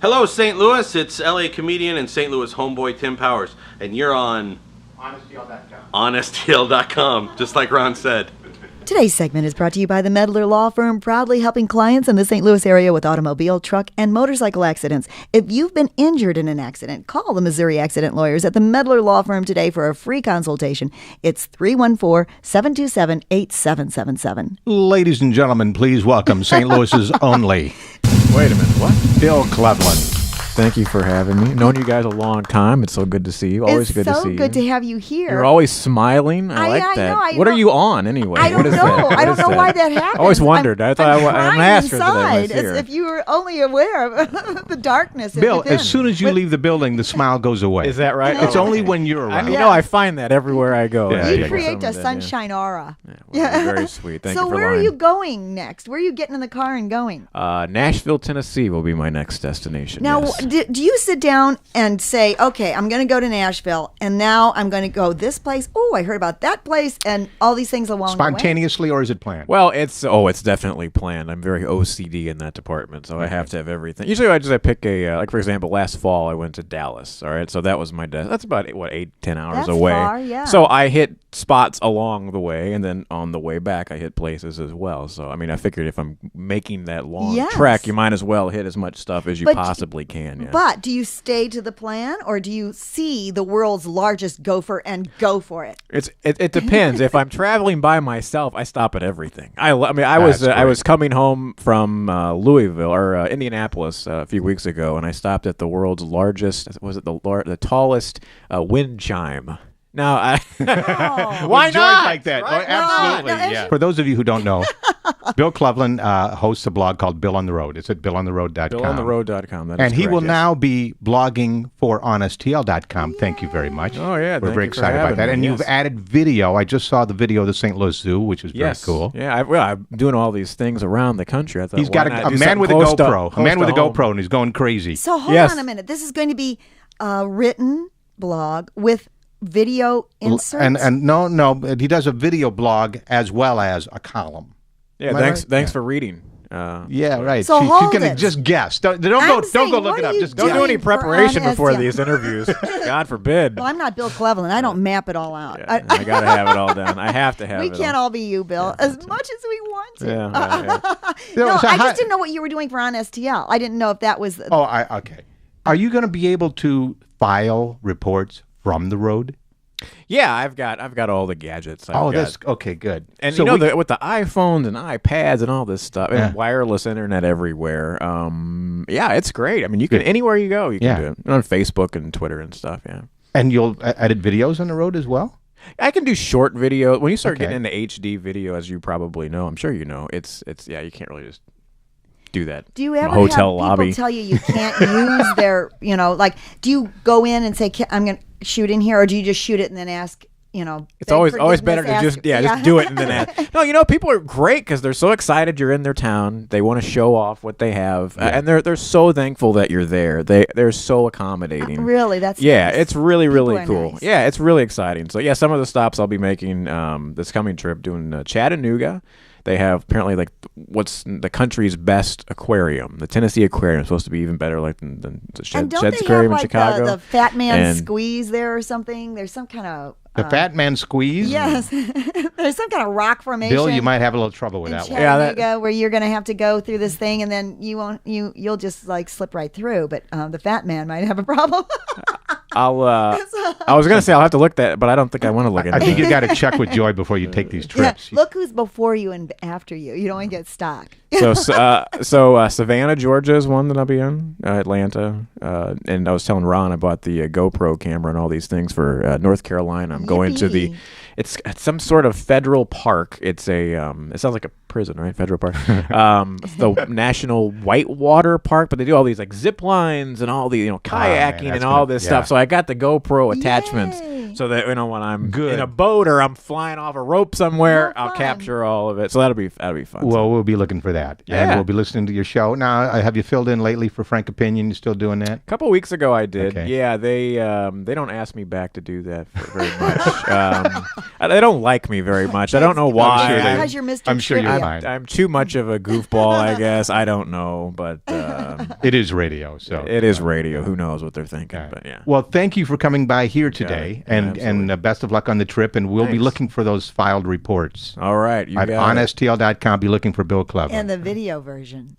Hello, St. Louis. It's LA comedian and St. Louis homeboy Tim Powers, and you're on HonestDeal.com, just like Ron said. Today's segment is brought to you by the Medler Law Firm, proudly helping clients in the St. Louis area with automobile, truck, and motorcycle accidents. If you've been injured in an accident, call the Missouri Accident Lawyers at the Medler Law Firm today for a free consultation. It's 314-727-8777. Ladies and gentlemen, please welcome St. Louis's only Wait a minute, what? Bill Clevlen. Thank you for having me. Known you guys a long time. It's so good to see you. Always good to see you. It's so good to have you here. You're always smiling. I like that. What are you on anyway? I don't know. I don't know why that happens. I always wondered. I thought I'm crying asked her inside, today. as if you were only aware of the darkness. Bill, within. as soon as you leave the building, the smile goes away. Is that right? It's only when you're around. I find that everywhere I go. Yeah, You create a sunshine aura. Yeah, very sweet. Thank you for where are lying. you going next? Where are you getting in the car and going? Nashville, Tennessee will be my next destination. Now, yes. do you sit down and say, okay, I'm going to go to Nashville, and now I'm going to go this place. Oh, I heard about that place, and all these things along Spontaneously, or is it planned? Well, it's definitely planned. I'm very OCD in that department, so I have to have everything. Usually, I pick a like for example, last fall I went to Dallas. All right, so that was my that's about 8-10 hours away. Far, yeah. So I hit spots along the way, and then on the way back I hit places as well. So I mean, I figured if I'm making that long trek, you might as well hit as much stuff as you possibly can. Yeah. But do you stay to the plan, or do you see the world's largest gopher and go for it? It depends. If I'm traveling by myself, I stop at everything. I was coming home from Louisville or Indianapolis a few weeks ago, and I stopped at the world's largest. Was it the tallest wind chime? Now, why not? Like that? Right? Absolutely. No, Yeah. For those of you who don't know, Bill Clevlen hosts a blog called Bill on the Road. It's at BillOnTheRoad.com. BillOnTheRoad.com. That is and he correct, will yes. now be blogging for HonestDeal.com. Yay. Thank you very much. Oh, yeah. We're very excited about that. And you've added video. I just saw the video of the St. Louis Zoo, which was very cool. Yeah, I'm doing all these things around the country. I thought, He's got a man with a GoPro. A man with a GoPro, and he's going crazy. So hold on a minute. This is going to be a written blog with video inserts? And no, he does a video blog as well as a column. Yeah, thanks for reading. Yeah, right. So she's gonna just guess. Don't go look it up. Just don't do any preparation before STL? These interviews. God forbid. Well, I'm not Bill Cleveland. I don't map it all out. Yeah, I gotta have it all done. I have to have it. We can't all be you, Bill, as much as we want to. Yeah. No, I just didn't know what you were doing for on STL. I didn't know if that was. Okay. Are you going to be able to file reports from the road? Yeah, I've got all the gadgets. That's okay. Good. And so with the iPhones and iPads and all this stuff and wireless internet everywhere. Yeah, it's great. I mean, you can anywhere you go, you can do it on Facebook and Twitter and stuff. Yeah. And you'll edit videos on the road as well. I can do short video. When you start getting into HD video, as you probably know, I'm sure you know, it's you can't really just do that. Do you ever hotel have lobby. people tell you can't use their, like, do you go in and say, I'm going to shoot in here, or do you just shoot it and then ask, It's always better to just do it and then ask. No, people are great because they're so excited you're in their town. They want to show off what they have, and they're so thankful that you're there. They're so accommodating. Really, that's nice. It's really People are cool. nice. Yeah, it's really exciting. So some of the stops I'll be making this coming trip doing Chattanooga. They have apparently what's the country's best aquarium. The Tennessee Aquarium is supposed to be even better than the Shed's Aquarium in Chicago. The Fat Man Squeeze there or something? There's some kind of... The Fat Man Squeeze? Yes. There's some kind of rock formation. Bill, you might have a little trouble with that one. Chattanooga, where you're going to have to go through this thing, and then you'll just slip right through. But the Fat Man might have a problem. I was going to say I'll have to look that, but I don't think I want to look at it. I think you got to check with Joy before you take these trips. Yeah, look who's before you and after you. You don't want to get stock. So Savannah, Georgia is one that I'll be in. Atlanta, and I was telling Ron I bought the GoPro camera and all these things for North Carolina. I'm going to it's some sort of federal park. It's it sounds like a prison, right? Federal park. It's the National Whitewater Park, but they do all these zip lines and all the kayaking and all this stuff. So I got the GoPro attachments. So that when I'm in a boat or I'm flying off a rope somewhere, I'll capture all of it. So that'll be fun. Well, we'll be looking for that, and we'll be listening to your show. Now, have you filled in lately for Frank Opinion? You still doing that? A couple weeks ago, I did. Okay. Yeah, they don't ask me back to do that very much. They don't like me very much. I don't know why. Because you're Mr. I'm sure you're fine. I'm too much of a goofball, I guess. I don't know, but It is radio, so it is radio. Who knows what they're thinking? Okay. But yeah. Well, thank you for coming by here today, and best of luck on the trip. And we'll be looking for those filed reports. All right, you at got it. onstl.com. Be looking for Bill Clevlen. And the video version.